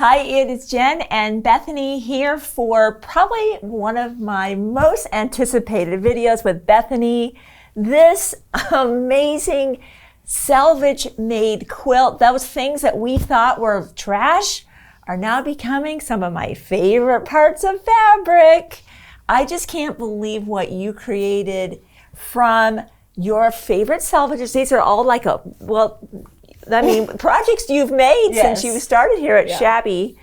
Hi, it is Jen and Bethany here for probably one of my most anticipated videos with Bethany. This amazing selvage made quilt. Those things that we thought were trash are now becoming some of my favorite parts of fabric. I just can't believe what you created from your favorite selvages. These are all like projects you've made since you started here at Shabby.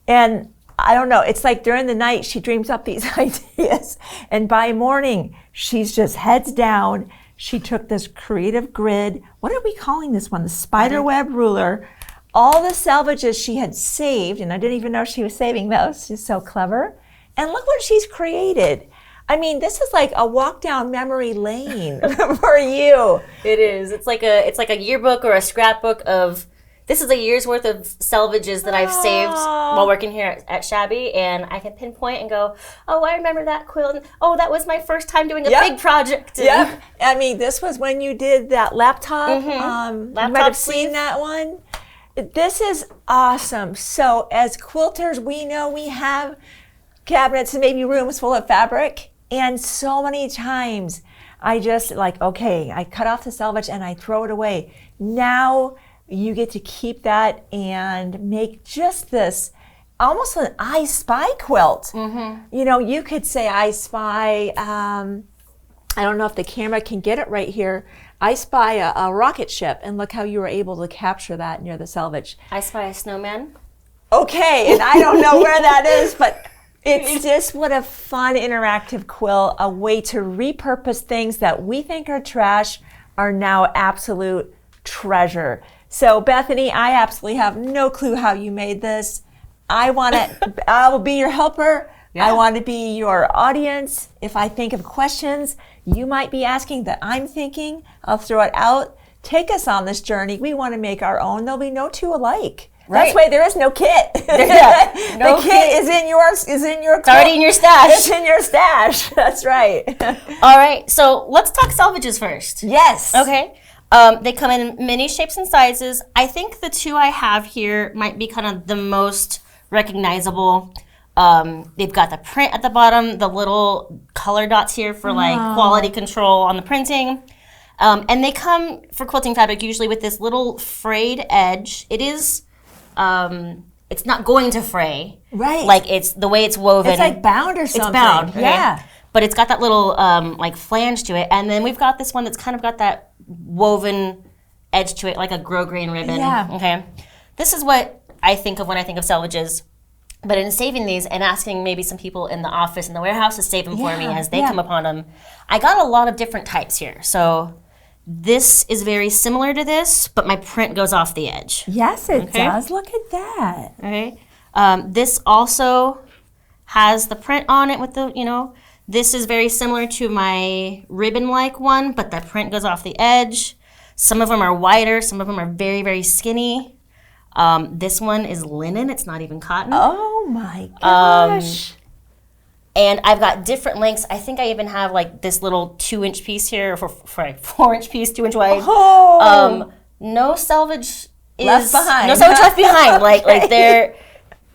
And I don't know, it's like during the night she dreams up these ideas. And by morning, she's just heads down. She took this creative grid. What are we calling this one? The spiderweb ruler. All the selvages she had saved, and I didn't even know she was saving those. She's so clever. And look what she's created. I mean, this is like a walk down memory lane for you. It is. It's like a yearbook or a scrapbook of. This is a year's worth of selvages that I've saved while working here at Shabby, and I can pinpoint and go, oh, I remember that quilt. And, oh, that was my first time doing a big project. Yeah. I mean, this was when you did that laptop. Laptop you might have seen that one. This is awesome. So as quilters, we know we have cabinets and maybe rooms full of fabric. And so many times I just I cut off the selvage and I throw it away. Now you get to keep that and make just this almost an I Spy quilt. You know, you could say I Spy, I don't know if the camera can get it right here. I spy a rocket ship, and look how you were able to capture that near the selvage. I spy a snowman. Okay, and I don't know where that is, but it's just what a fun interactive quilt, a way to repurpose things that we think are trash are now absolute treasure. So Bethany, I absolutely have no clue how you made this. I will be your helper. I want to be your audience. If I think of questions you might be asking that I'm thinking, I'll throw it out. Take us on this journey. We want to make our own. There'll be no two alike. Right. That's why there is no kit. No the kit is in your It's already in your stash. It's in your stash. That's right. All right. So let's talk selvages first. Yes. Okay. They come in many shapes and sizes. I think the two I have here might be kind of the most recognizable. They've got the print at the bottom, the little color dots here for quality control on the printing. And they come for quilting fabric usually with this little frayed edge. It is, it's not going to fray. Right. Like it's the way it's woven. It's like bound or something. It's bound. Okay? Yeah. But it's got that little flange to it. And then we've got this one that's kind of got that woven edge to it, like a grosgrain ribbon. Yeah. Okay. This is what I think of when I think of selvages. But in saving these and asking maybe some people in the office and the warehouse to save them for me as they come upon them, I got a lot of different types here. So this is very similar to this, but my print goes off the edge. Yes, it does. Look at that. Okay. This also has the print on it with the, this is very similar to my ribbon-like one, but the print goes off the edge. Some of them are wider. Some of them are very, very skinny. This one is linen. It's not even cotton. Oh my gosh. And I've got different lengths. I think I even have like this little 2-inch piece here, for a 4-inch piece, 2-inch wide. Oh. No selvage left behind. No selvage left behind. Like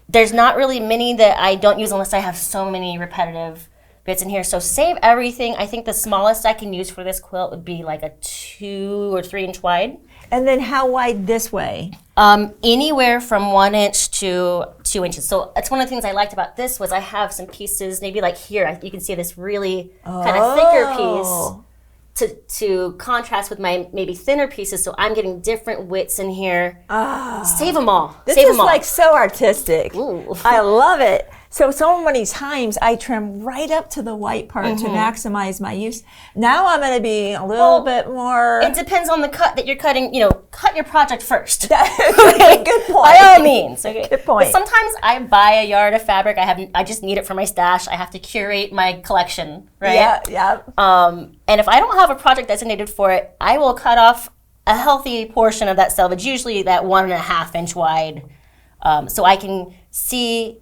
there's not really many that I don't use unless I have so many repetitive bits in here. So save everything. I think the smallest I can use for this quilt would be like a 2 or 3-inch wide. And then how wide this way? Anywhere from 1 inch to 2 inches. So that's one of the things I liked about this was I have some pieces, maybe like here, you can see this really kind of thicker piece to contrast with my maybe thinner pieces. So I'm getting different widths in here. Save them all. This is like so artistic. Ooh. I love it. So many times I trim right up to the white part to maximize my use. Now I'm going to be a little bit more. It depends on the cut that you're cutting. Cut your project first. Good point. By all means. Okay. Good point. But sometimes I buy a yard of fabric. I just need it for my stash. I have to curate my collection, right? Yeah. And if I don't have a project designated for it, I will cut off a healthy portion of that selvage, usually that 1.5 inch wide, so I can see.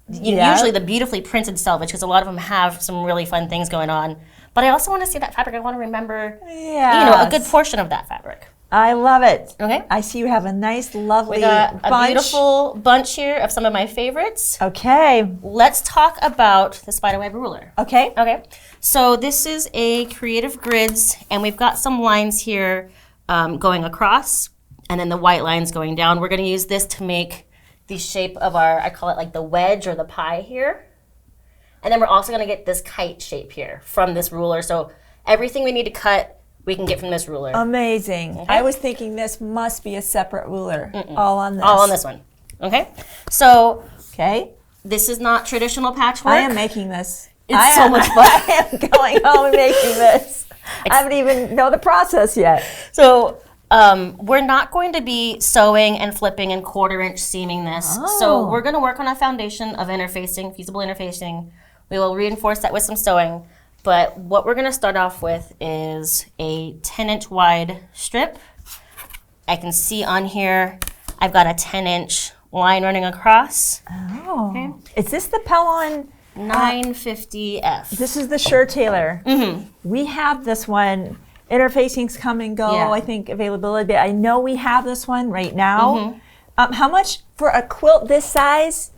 Usually the beautifully printed selvage, because a lot of them have some really fun things going on. But I also want to see that fabric. I want to remember, a good portion of that fabric. I love it. Okay. I see you have a nice, lovely We got a bunch. beautiful bunch here of some of my favorites. Okay. Let's talk about the spiderweb ruler. Okay. Okay. So this is a Creative Grids, and we've got some lines here going across, and then the white lines going down. We're going to use this to make the shape of our, I call it like the wedge or the pie here. And then we're also going to get this kite shape here from this ruler. So everything we need to cut, we can get from this ruler. Amazing. Okay. I was thinking this must be a separate ruler. All on this. All on this one. Okay. So Okay. this is not traditional patchwork. I am making this. It's so much fun. I am going home and making this. I haven't even know the process yet. So we're not going to be sewing and flipping and 1/4 inch seaming this. So we're going to work on a foundation of interfacing, feasible interfacing. We will reinforce that with some sewing. But what we're going to start off with is a 10-inch wide strip. I can see on here I've got a 10-inch line running across. Oh. Okay. Is this the Pellon? 950F. This is the Sure Tailor. Mm-hmm. We have this one. Interfacings come and go. Yeah. I think availability. But I know we have this one right now. Mm-hmm. How much for a quilt this size?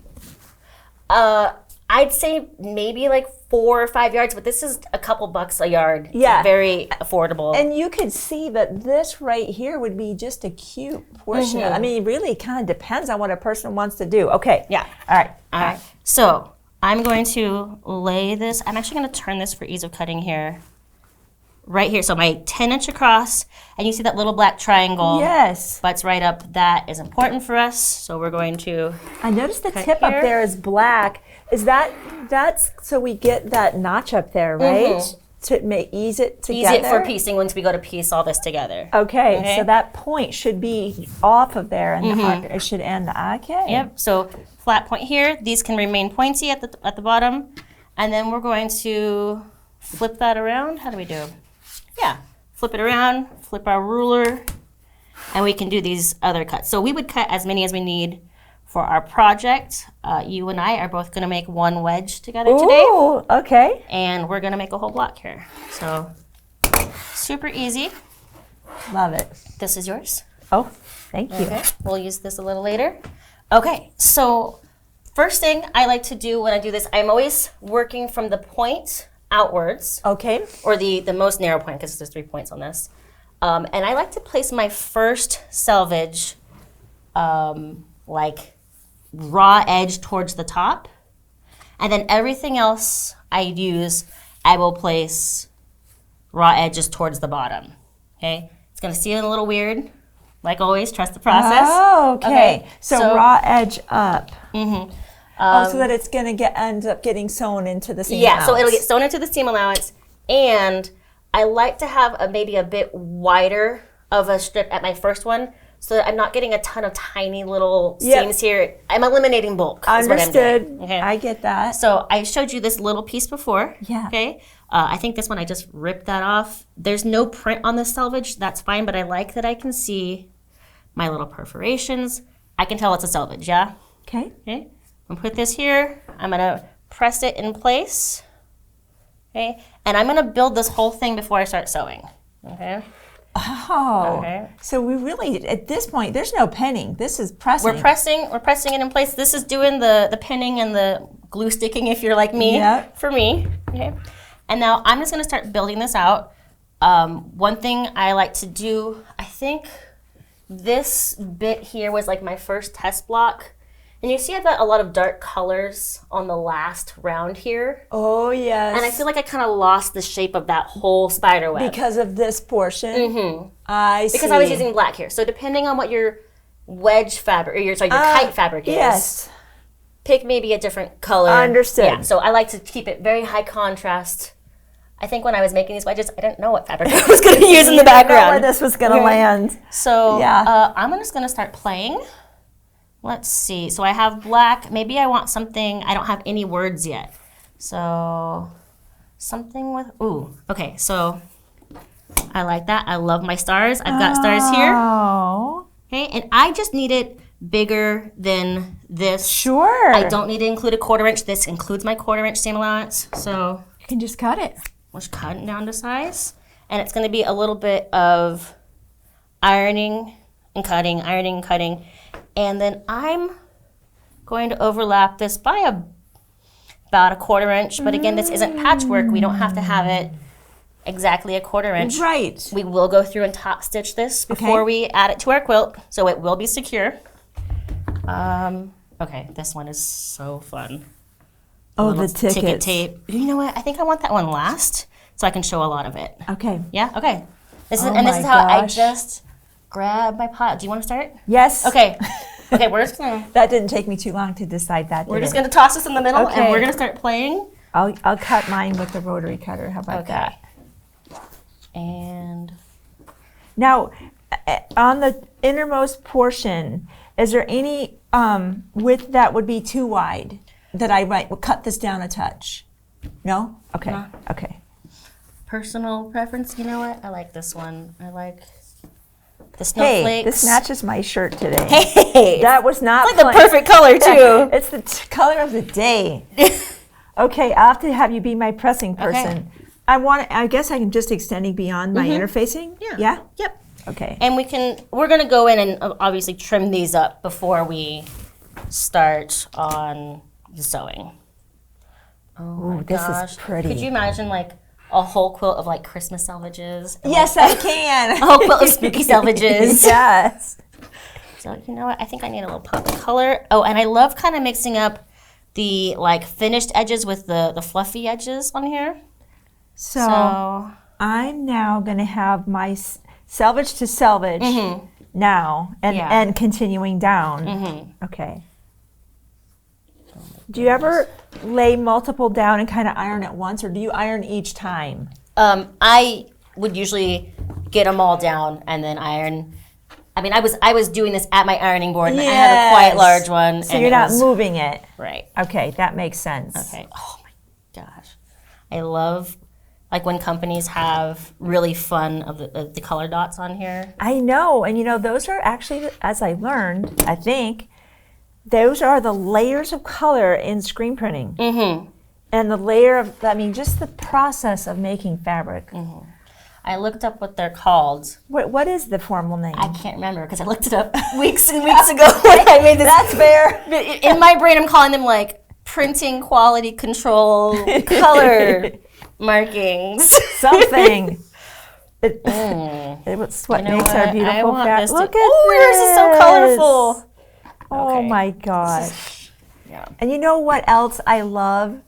I'd say maybe like 4 or 5 yards, but this is a couple bucks a yard. Yeah. It's very affordable. And you could see that this right here would be just a cute portion. I mean, it really kind of depends on what a person wants to do. Okay. Yeah. All right. All right. So I'm going to lay this. I'm actually going to turn this for ease of cutting here. Right here. So my 10-inch across, and you see that little black triangle. Yes. Butts right up. That is important for us. So we're going to. I noticed the cut tip here. up there is black. Is that's so we get that notch up there, right? To make ease it together. Ease it for piecing once we go to piece all this together. Okay, so that point should be off of there, and the arc, it should end. Okay. Yep. So flat point here. These can remain pointy at the bottom, and then we're going to flip that around. How do we do? Yeah. Flip it around. Flip our ruler, and we can do these other cuts. So we would cut as many as we need for our project. You and I are both going to make one wedge together today. Ooh, okay. And we're going to make a whole block here. So super easy. Love it. This is yours. Oh, thank you. Okay. We'll use this a little later. Okay, so first thing I like to do when I do this, I'm always working from the point outwards. Okay. Or the most narrow point, because there's 3 points on this. And I like to place my first selvage like raw edge towards the top, and then everything else I will place raw edges towards the bottom. Okay, it's gonna seem a little weird, like always. Trust the process. Oh, okay. So raw edge up. Mm-hmm. So that it's gonna end up getting sewn into the seam. Yeah, so it'll get sewn into the seam allowance, and I like to have maybe a bit wider of a strip at my first one, so that I'm not getting a ton of tiny little seams here. I'm eliminating bulk. Understood. Is what I'm doing. Okay. I get that. So I showed you this little piece before. Yeah. Okay. I think this one I just ripped that off. There's no print on the selvage. That's fine, but I like that I can see my little perforations. I can tell it's a selvage. Yeah. Okay. Okay. I'm gonna put this here. I'm gonna press it in place. Okay. And I'm gonna build this whole thing before I start sewing. Okay. Oh, Okay. So we really, at this point, there's no pinning. This is pressing. We're pressing it in place. This is doing the pinning and the glue sticking if you're like me, for me. Okay. And now I'm just gonna start building this out. One thing I like to do, I think this bit here was like my first test block. And you see I've got a lot of dark colors on the last round here. Oh, yes. And I feel like I kind of lost the shape of that whole spider web. Because of this portion? Mm-hmm. I see. Because I was using black here. So depending on what your wedge fabric, or your kite fabric is, pick maybe a different color. Understood. Yeah, so I like to keep it very high contrast. I think when I was making these wedges, I didn't know what fabric I was going to use in the background. I didn't know where this was going to land. So I'm just going to start playing. Let's see. So I have black. Maybe I want something. I don't have any words yet. So something with, okay. So I like that. I love my stars. I've got stars here. Oh. Okay. And I just need it bigger than this. Sure. I don't need to include a 1/4 inch. This includes my 1/4 inch seam allowance. So you can just cut it. we'll just cut it down to size. And it's going to be a little bit of ironing and cutting, ironing and cutting. And then I'm going to overlap this by about a 1/4 inch. But again, this isn't patchwork. We don't have to have it exactly a 1/4 inch. Right. We will go through and top stitch this before we add it to our quilt, so it will be secure. Okay, this one is so fun. Oh, the tickets. Ticket tape. You know what? I think I want that one last, so I can show a lot of it. Okay. Yeah. Okay. This is Oh and this my is how I gosh. just grab my pot. Do you want to start? Yes. Okay. Okay. We're just gonna That didn't take me too long to decide that. we're did just it? gonna toss this in the middle, Okay. and we're gonna start playing. I'll cut mine with the rotary cutter. How about Okay. that? And Now, on the innermost portion, is there any width that would be too wide that I might cut this down a touch? No? Okay. No. Okay. personal preference. You know what? I like this one. I like the Hey, snowflakes. this matches my shirt today. Hey. That was not It's like the planned. perfect color too. It's the color of the day. Okay, I'll have to have you be my pressing person. I guess I can just extending beyond my interfacing? Yeah. Yeah? Yep. Okay. And we're gonna go in and obviously trim these up before we start on the sewing. Oh my this is gosh. pretty. Could you imagine like a whole quilt of like Christmas selvages? And, Yes, I can. a whole quilt of spooky selvages. Yes. So you know what? I think I need a little pop of color. Oh, and I love kind of mixing up the like finished edges with the fluffy edges on here. So I'm now going to have my selvage to selvage now and continuing down. Okay. Do you ever lay multiple down and kind of iron at once, or do you iron each time? I would usually get them all down and then iron. I mean, I was doing this at my ironing board, and I have a quite large one. So and you're it not was- moving it. Right. Okay, that makes sense. Okay. Oh my gosh, I love like when companies have really fun of the color dots on here. I know, and you know, those are actually, as I learned, I think, those are the layers of color in screen printing. And the layer of, I mean, just the process of making fabric. I looked up what they're called. What is the formal name? I can't remember because I looked it up weeks and weeks ago when I made this. That's fair. In my brain, I'm calling them like printing quality control color markings. Something. It's what You know makes our what? I beautiful want fabric. this to- Look at Oh, yours is so colorful. Oh Okay. my gosh. Yeah. And you know what else I love?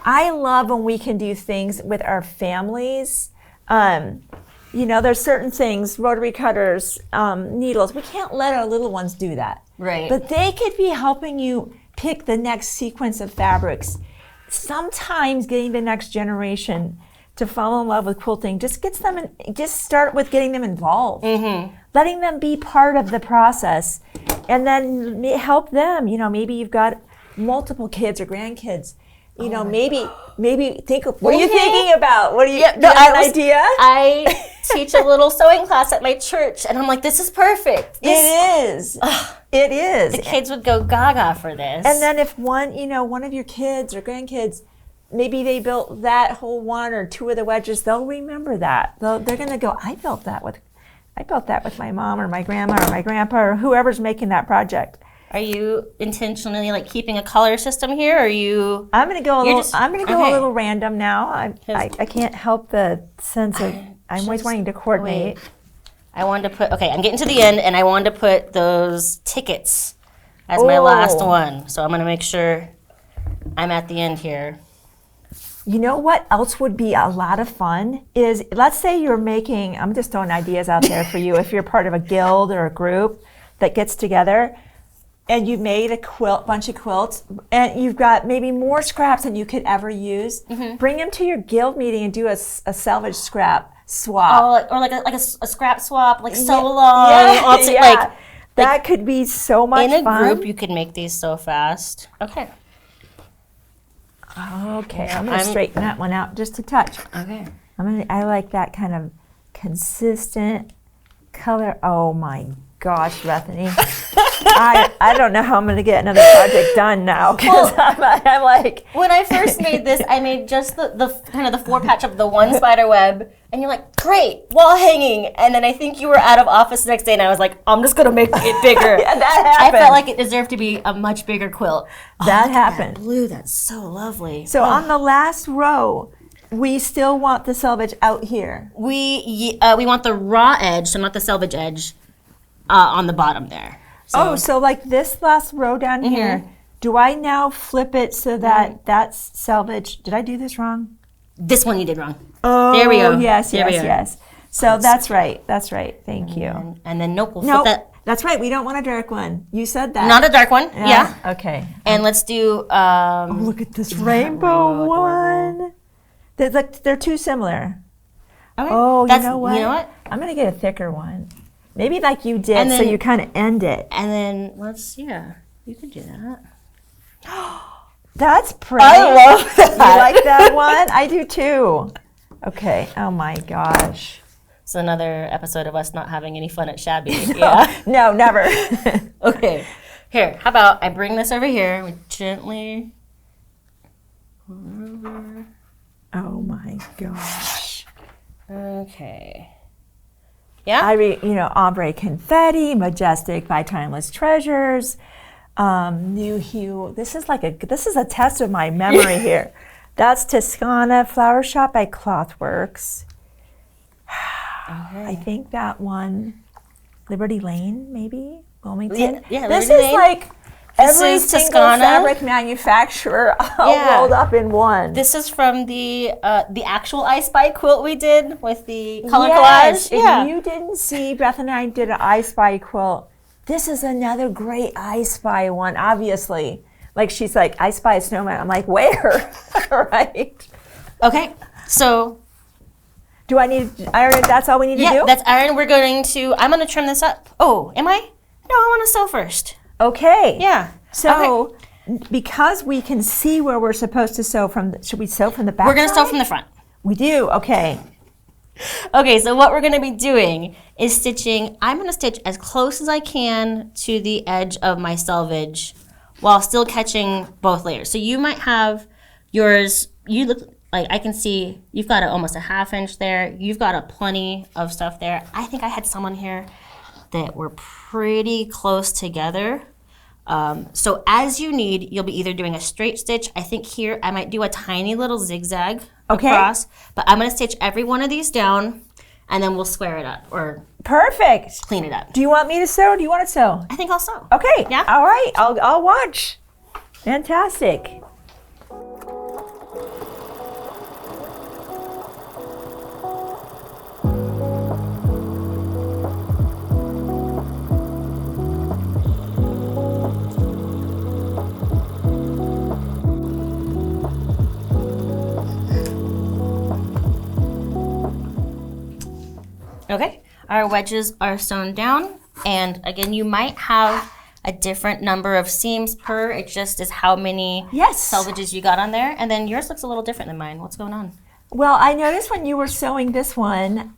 I love when we can do things with our families. You know, there's certain things, rotary cutters, needles. We can't let our little ones do that. Right. But they could be helping you pick the next sequence of fabrics. Sometimes getting the next generation to fall in love with quilting just gets them just start with getting them involved. Letting them be part of the process, and then help them. You know, maybe you've got multiple kids or grandkids. You know, maybe think of what are you thinking about? What do you, do you have an idea? I teach a little sewing class at my church, and I'm like, this is perfect. It is. It is. The kids would go gaga for this. And then if one of your kids or grandkids, maybe they built that whole one or two of the wedges, they'll remember that. They're going to go, I built that with my mom or my grandma or my grandpa or whoever's making that project. Are you intentionally like keeping a color system here? Or are you? I'm going to go okay. a little random now. I can't help the sense of I'm always wanting to coordinate. Wait. I wanted to put. Okay, I'm getting to the end, and I wanted to put those tickets as my last one. So I'm going to make sure I'm at the end here. You know what else would be a lot of fun is, let's say you're making, I'm just throwing ideas out there for you, if you're part of a guild or a group that gets together and you've made a bunch of quilts and you've got maybe more scraps than you could ever use, bring them to your guild meeting and do a selvage scrap swap. Oh, or like a scrap swap, like sew along. That could be so much fun. In a group, you could make these so fast. Okay. Okay, I'm going to straighten that one out just a touch. Okay. I like that kind of consistent color. Oh my gosh, Bethany. I don't know how I'm going to get another project done now because I'm like. When I first made this, I made just the kind of the 4 patch of the one spider web, and you're like, great, wall hanging. And then I think you were out of office the next day, and I was like, I'm just going to make it bigger. Yeah, that happened. I felt like it deserved to be a much bigger quilt. That happened. That blue, that's so lovely. So on the last row, we still want the selvage out here. We want the raw edge, so not the selvage edge, on the bottom there. So like this last row down here, do I now flip it so that that's selvage? Did I do this wrong? This one you did wrong. Oh, there we go. Yes. So that's right. That's right. Thank you. And then we'll flip that. That's right. We don't want a dark one. You said that. Not a dark one. Yeah. Okay. And let's do. Look at this rainbow one. They're too similar. Okay. Oh, you know what? You know what? I'm gonna get a thicker one. Maybe like you did, so you kind of end it. And then you can do that. That's pretty. I love that. You like that one? I do too. Okay. Oh my gosh. It's another episode of us not having any fun at Shabby. Yeah. No, never. Okay. Here, how about I bring this over here, we gently. Oh my gosh. Okay. Yeah. Ombre confetti, majestic by timeless treasures, new hue. This is a test of my memory here. That's Toscana Flower Shop by Clothworks. Okay. I think that one, Liberty Lane, maybe Wilmington. Yeah. This Liberty is Lane. like This every is single Toscana. fabric manufacturer all rolled up in one. This is from the actual I Spy quilt we did with the color Yes, collage. if you didn't see, Beth and I did an I Spy quilt. This is another great I Spy one, obviously. Like she's like, I spy a snowman. I'm like, where? Right? Okay, so. Do I need iron? That's all we need to do? Yeah, that's iron. I'm going to trim this up. Oh, am I? No, I want to sew first. Okay. Yeah. So, because we can see where we're supposed to sew from, should we sew from the back? We're going to sew from the front. We do, okay. Okay, so what we're going to be doing is stitching. I'm going to stitch as close as I can to the edge of my selvage while still catching both layers. So you might have yours, you look like I can see you've got almost a 1/2 inch there. You've got a plenty of stuff there. I think I had someone here that were pretty close together. So as you need, you'll be either doing a straight stitch. I think here I might do a tiny little zigzag across, but I'm going to stitch every one of these down and then we'll square it up or Perfect. clean it up. Do you want me to sew or do you want to sew? I think I'll sew. Okay. Yeah. All right. I'll watch. Fantastic. Okay, our wedges are sewn down, and again, you might have a different number of seams per. It just is how many selvages you got on there, and then yours looks a little different than mine. What's going on? Well, I noticed when you were sewing this one,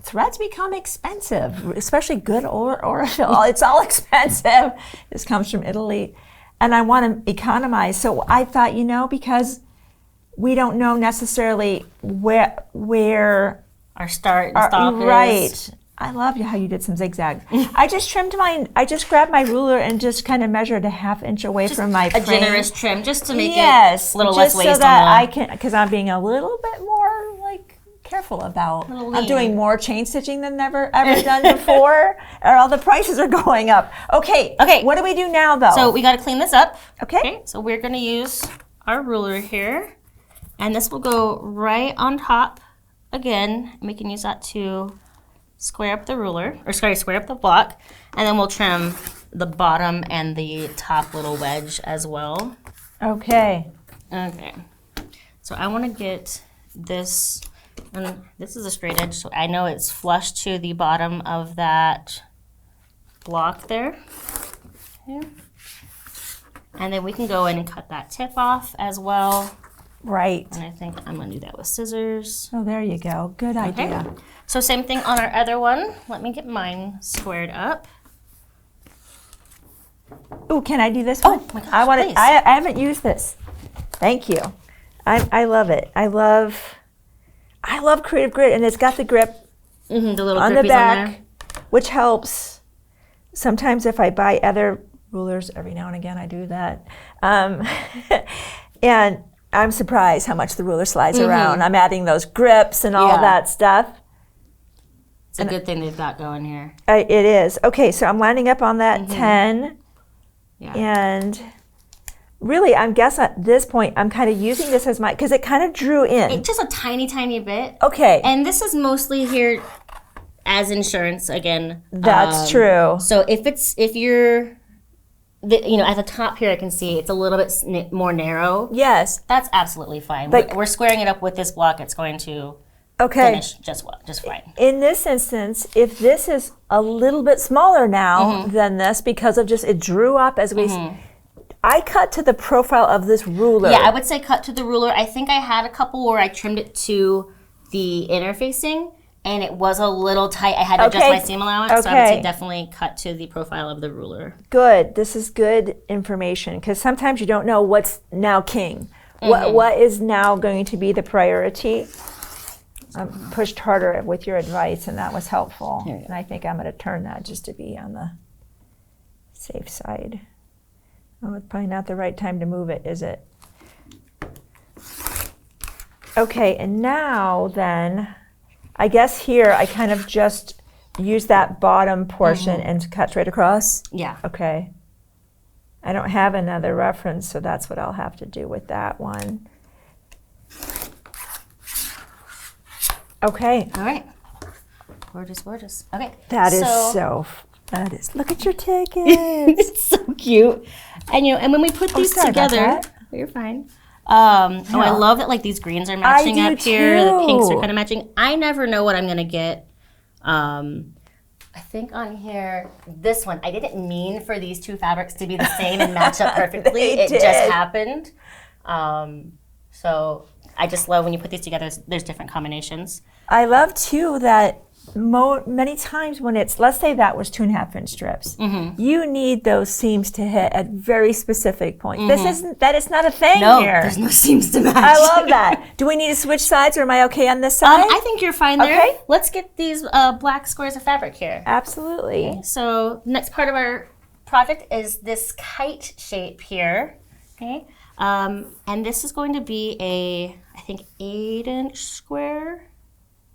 threads become expensive, especially good Orifil. It's all expensive. This comes from Italy, and I want to economize. So I thought, because we don't know necessarily where our start and stop is. Right. I love how you did some zigzag. I just trimmed I just grabbed my ruler and just kind of measured a 1/2 inch away from my frame. A generous trim, just to make it a little less waste so that I can, because I'm being a little bit more careful about. I'm doing more chain stitching than ever done before, or all the prices are going up. Okay. What do we do now, though? So we got to clean this up. Okay. So we're going to use our ruler here, and this will go right on top. Again, we can use that to square up the square up the block, and then we'll trim the bottom and the top little wedge as well. Okay. So I want to get this, and this is a straight edge, so I know it's flush to the bottom of that block there. Okay. And then we can go in and cut that tip off as well. Right. And I think I'm going to do that with scissors. Oh, there you go. Good idea. So same thing on our other one. Let me get mine squared up. Ooh, can I do this one? Oh my gosh, I want please. to. I haven't used this. Thank you. I love it. I love Creative Grid, and it's got the grip The little on the grippies back, on there. which helps. Sometimes if I buy other rulers, every now and again I do that, and I'm surprised how much the ruler slides around. I'm adding those grips and all Yeah. that stuff. It's a good thing they've got going here. It is. Okay, so I'm lining up on that 10. Yeah. And really, I guess at this point, I'm kind of using this as my, because it kind of drew in. It's just a tiny, tiny bit. Okay. And this is mostly here as insurance again. That's true. So if you're, at the top here, I can see it's a little bit more narrow. Yes. That's absolutely fine. But- We're squaring it up with this block. It's going to Okay. finish just fine. In this instance, if this is a little bit smaller now than this because of just it drew up as we, I cut to the profile of this ruler. Yeah, I would say cut to the ruler. I think I had a couple where I trimmed it to the interfacing, and it was a little tight. I had to adjust my seam allowance, so I would say definitely cut to the profile of the ruler. Good. This is good information because sometimes you don't know what's now king. What is now going to be the priority? Pushed harder with your advice, and that was helpful. And I think I'm going to turn that just to be on the safe side. Oh, it's probably not the right time to move it, is it? Okay, and now then, I guess here I kind of just use that bottom portion and cut straight across. Yeah. Okay. I don't have another reference, so that's what I'll have to do with that one. Okay. All right. Gorgeous, gorgeous. Okay. That is look at your tickets. It's so cute. And and when we put these sorry about together, that. you're fine. I love that these greens are matching do up here. The pinks too. are kind of matching. I never know what I'm gonna get. I think on here, this one, I didn't mean for these two fabrics to be the same and match up perfectly. It just happened. So I just love when you put these together, there's different combinations. I love too that many times when it's, let's say that was 2.5-inch strips, you need those seams to hit at very specific points. That is not a thing No, here. there's no seams to match. I love that. Do we need to switch sides, or am I okay on this side? I think you're fine there. Okay. Let's get these black squares of fabric here. Absolutely. So next part of our project is this kite shape here. Okay. And this is going to be I think 8-inch square.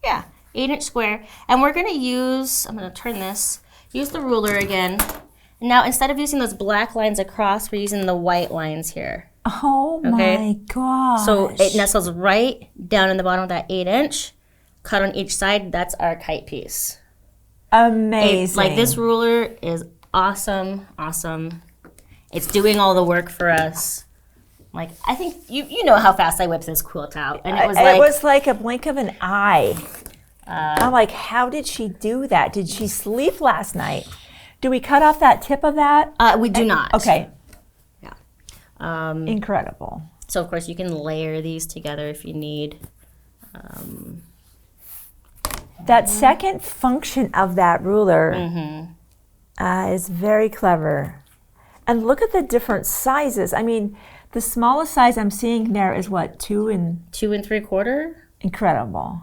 Yeah, 8-inch square. And we're going to use, I'm going to turn this, use the ruler again. Now, instead of using those black lines across, we're using the white lines here. Oh my gosh. So it nestles right down in the bottom of that 8-inch. Cut on each side, that's our kite piece. Amazing. This ruler is awesome, awesome. It's doing all the work for us. I think you know how fast I whipped this quilt out, and it was like a blink of an eye. I'm like, how did she do that? Did she sleep last night? Do we cut off that tip of that? We do not. Okay. Yeah. Incredible. So of course you can layer these together if you need. That second function of that ruler is very clever. And look at the different sizes. I mean, the smallest size I'm seeing there is what, 2 3/4? Incredible.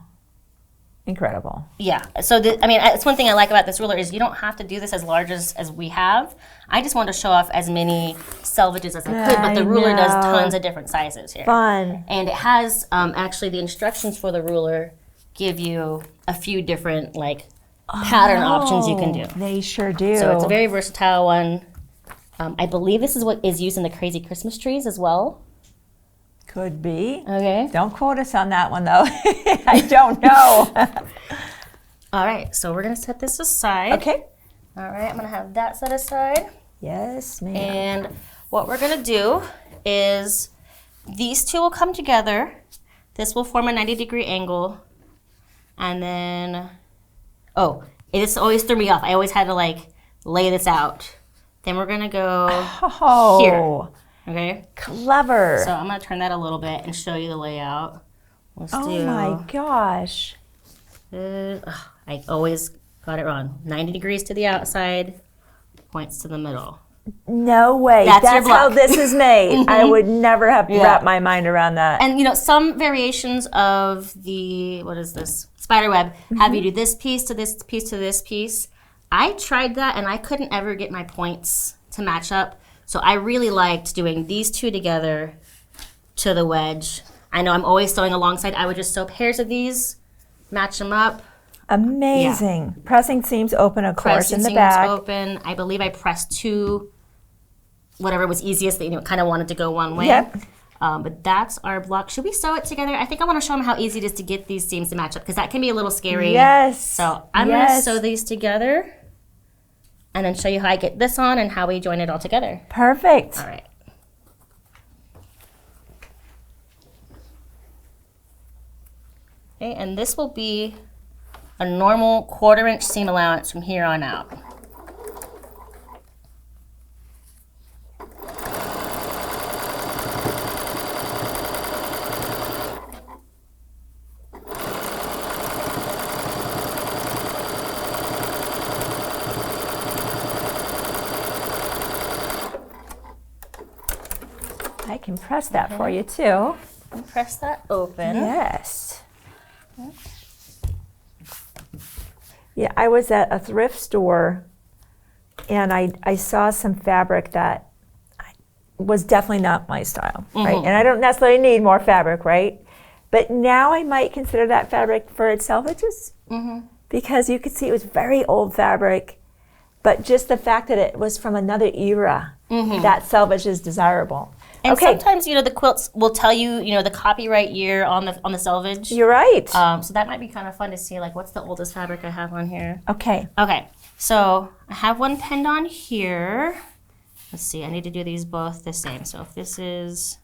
Incredible. Yeah. So it's one thing I like about this ruler is you don't have to do this as large as we have. I just want to show off as many selvages as I could, but the ruler does tons of different sizes here. Fun. And it has actually the instructions for the ruler give you a few different pattern options you can do. They sure do. So it's a very versatile one. I believe this is what is used in the crazy Christmas trees as well. Could be. Okay. Don't quote us on that one, though. I don't know. All right, so we're going to set this aside. Okay. All right, I'm going to have that set aside. Yes, ma'am. And what we're going to do is these two will come together. This will form a 90-degree angle. And then, this always threw me off. I always had to lay this out. Then we're going to go here. Okay? Clever. So I'm going to turn that a little bit and show you the layout. Let's do. My gosh. I always got it wrong. 90 degrees to the outside, points to the middle. No way. That's your That's how block. this is made. I would never have wrapped my mind around that. And, you know, some variations of the, what is this, spider web, have you do this piece to this piece to this piece. I tried that, and I couldn't ever get my points to match up. So I really liked doing these two together to the wedge. I know I'm always sewing alongside. I would just sew pairs of these, match them up. Amazing. Yeah. Pressing seams open, of course, Pressing in the seams back. Open. I believe I pressed two, whatever was easiest that, you know, kind of wanted to go one way. Yep. But that's our block. Should we sew it together? I think I want to show them how easy it is to get these seams to match up, because that can be a little scary. Yes. So I'm going to sew these together and then show you how I get this on and how we join it all together. Perfect. All right. Okay, and this will be a normal 1/4 inch seam allowance from here on out. I can press that for you too. And press that open. Yes. Yeah, I was at a thrift store and I saw some fabric that was definitely not my style, right? And I don't necessarily need more fabric, right? But now I might consider that fabric for its selvages, because you could see it was very old fabric, but just the fact that it was from another era, that selvage is desirable. And sometimes, you know, the quilts will tell you, you know, the copyright year on the selvage. You're right. So that might be kind of fun to see, like, what's the oldest fabric I have on here. Okay. Okay, so I have one pinned on here. Let's see, I need to do these both the same. So if this is,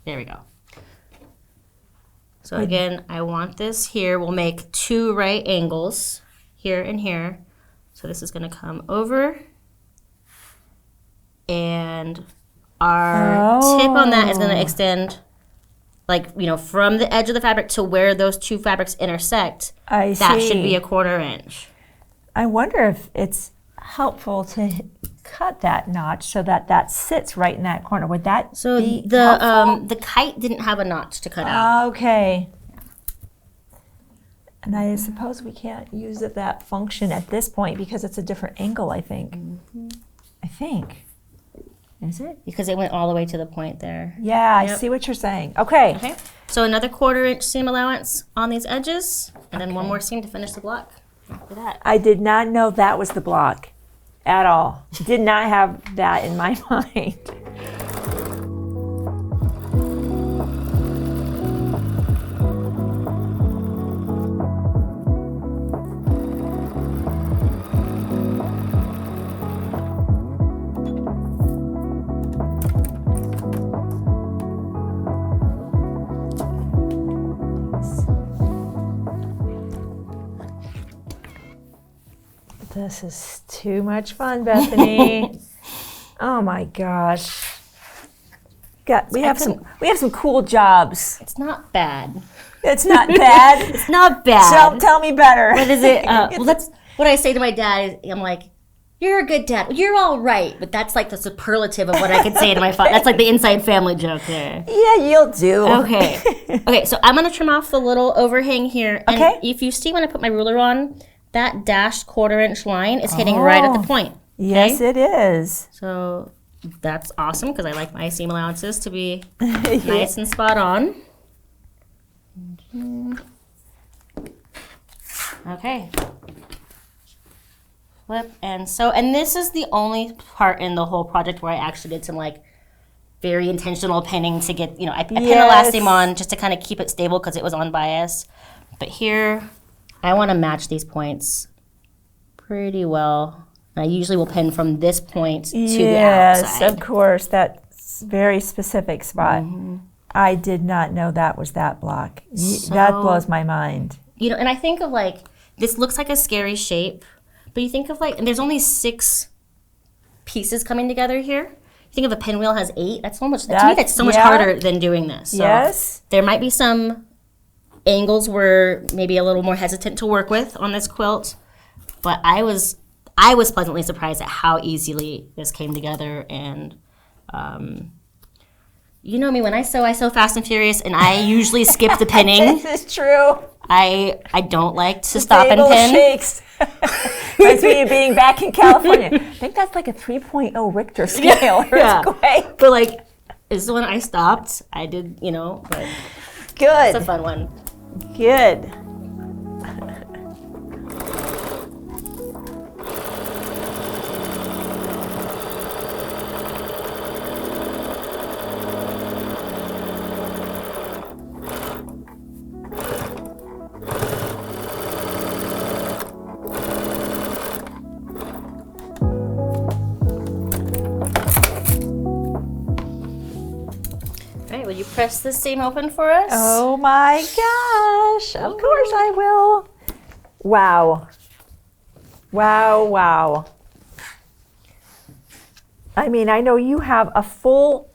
there we go. So again, I want this here. We'll make 2 right angles here and here. So this is gonna come over, and our tip on that is going to extend, like, you know, from the edge of the fabric to where those 2 fabrics intersect. I see. That should be a 1/4 inch. I wonder if it's helpful to cut that notch so that that sits right in that corner. Would that be helpful? The kite didn't have a notch to cut out. Okay. And I suppose we can't use that function at this point because it's a different angle, I think. I think. Is it? Because it went all the way to the point there. Yeah, I see what you're saying. Okay. Okay. So another 1/4 inch seam allowance on these edges, and then one more seam to finish the block. After that. I did not know that was the block at all. Did not have that in my mind. This is too much fun, Bethany. Oh my gosh. We have some cool jobs. It's not bad. It's not bad. It's not bad. So tell me better. What is it? Well, that's what I say to my dad. I'm like, "You're a good dad. You're all right." But that's like the superlative of what I could say to my father. That's like the inside family joke there. Yeah, you'll do. Okay. Okay. So I'm gonna trim off the little overhang here. And okay. If you see when I put my ruler on, that dashed 1/4 inch line is hitting right at the point. Okay? Yes, it is. So that's awesome because I like my seam allowances to be nice and spot on. Okay. Flip and sew. And this is the only part in the whole project where I actually did some like very intentional pinning to get, you know, I pinned the last seam on just to kind of keep it stable because it was on bias. But here, I want to match these points pretty well. I usually will pin from this point to the outside. Yes, of course. That's very specific spot. I did not know that was that block. That blows my mind. You know, and I think of like, this looks like a scary shape, but you think of like, and there's only 6 pieces coming together here. You think of a pinwheel has 8. That's so much. To me, that's so much harder than doing this. So yes. There might be some angles we're maybe a little more hesitant to work with on this quilt, but I I was pleasantly surprised at how easily this came together. And you know me, when I sew fast and furious, and I usually skip the pinning. This is true. I don't like to stop and Table pin. shakes. Reminds me of being back in California. I think that's like a 3.0 Richter scale earthquake. But like, this is when I stopped. I did, but Good. it's a fun one. Good. Will you press this seam open for us? Oh my gosh. Of course I will. Wow. Wow, wow. I mean, I know you have a full,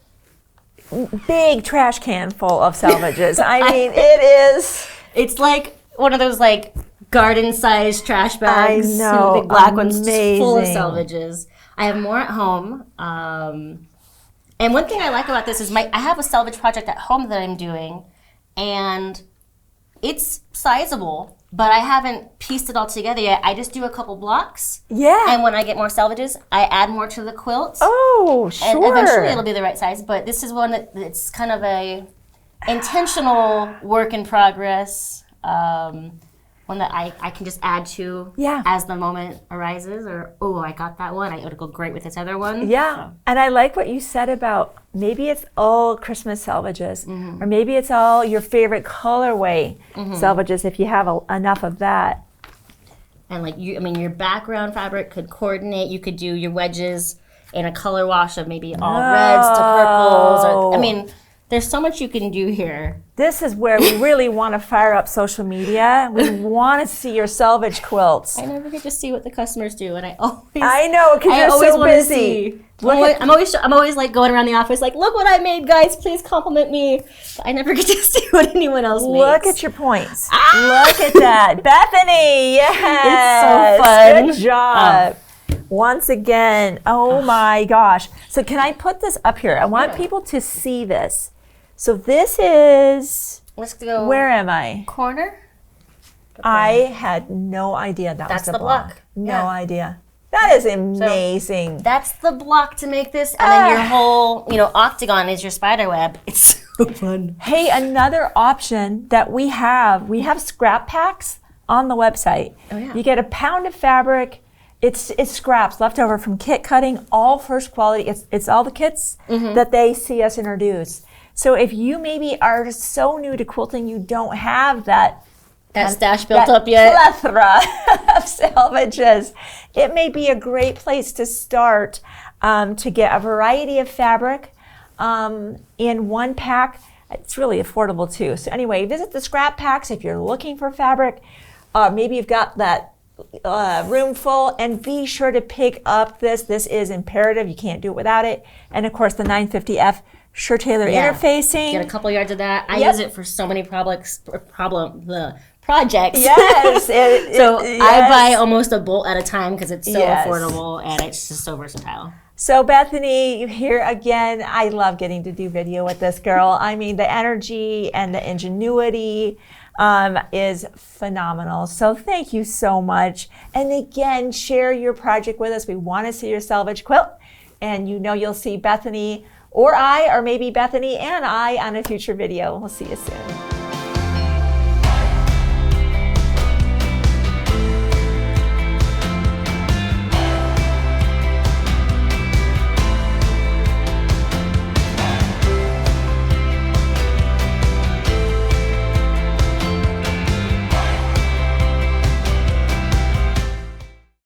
big trash can full of selvages. I mean, it is. It's like one of those like garden-sized trash bags. I know. The big black ones, just full of Amazing. selvages. I have more at home. And one thing I like about this is I have a selvage project at home that I'm doing, and it's sizable, but I haven't pieced it all together yet. I just do a couple blocks. Yeah. And when I get more selvages, I add more to the quilt. Oh, sure. And eventually it'll be the right size, but this is one that's kind of a intentional work in progress. One that I can just add to as the moment arises, or, oh, I got that one. It would go great with this other one. Yeah, So. and I like what you said about maybe it's all Christmas selvages, or maybe it's all your favorite colorway selvages if you have enough of that. And like your background fabric could coordinate. You could do your wedges in a color wash of maybe all reds to purples. Or, there's so much you can do here. This is where we really want to fire up social media. We want to see your selvage quilts. I never get to see what the customers do, and I know, because you're so wanna busy. See. I'm always like going around the office like, look what I made, guys. Please compliment me. But I never get to see what anyone else makes. Look at your points. Look at that, Bethany. Yes, It's so fun. Good job. Once again, oh my gosh. So can I put this up here? I want people to see this. So this is, Let's go. where am I? Corner? I had no idea that was That's the the block. No idea. That is amazing. That's the block to make this, and then your whole, octagon is your spider web. It's so fun. Hey, another option that we have scrap packs on the website. Oh, yeah. You get a pound of fabric. It's scraps left over from kit cutting, all first quality. It's all the kits that they see us introduce. So if you maybe are so new to quilting, you don't have that stash built up yet. Plethora of selvages. It may be a great place to start to get a variety of fabric in one pack. It's really affordable too. So anyway, visit the scrap packs if you're looking for fabric. Maybe you've got that room full, and be sure to pick up this. This is imperative. You can't do it without it. And of course, the 950F Sure-Tailor interfacing. Get a couple yards of that. I Yep. use it for so many projects. Yes. I buy almost a bolt at a time because it's so affordable and it's just so versatile. So Bethany, here again, I love getting to do video with this girl. I mean, the energy and the ingenuity is phenomenal. So thank you so much. And again, share your project with us. We want to see your selvage quilt. And you'll see Bethany or maybe Bethany and I on a future video. We'll see you soon.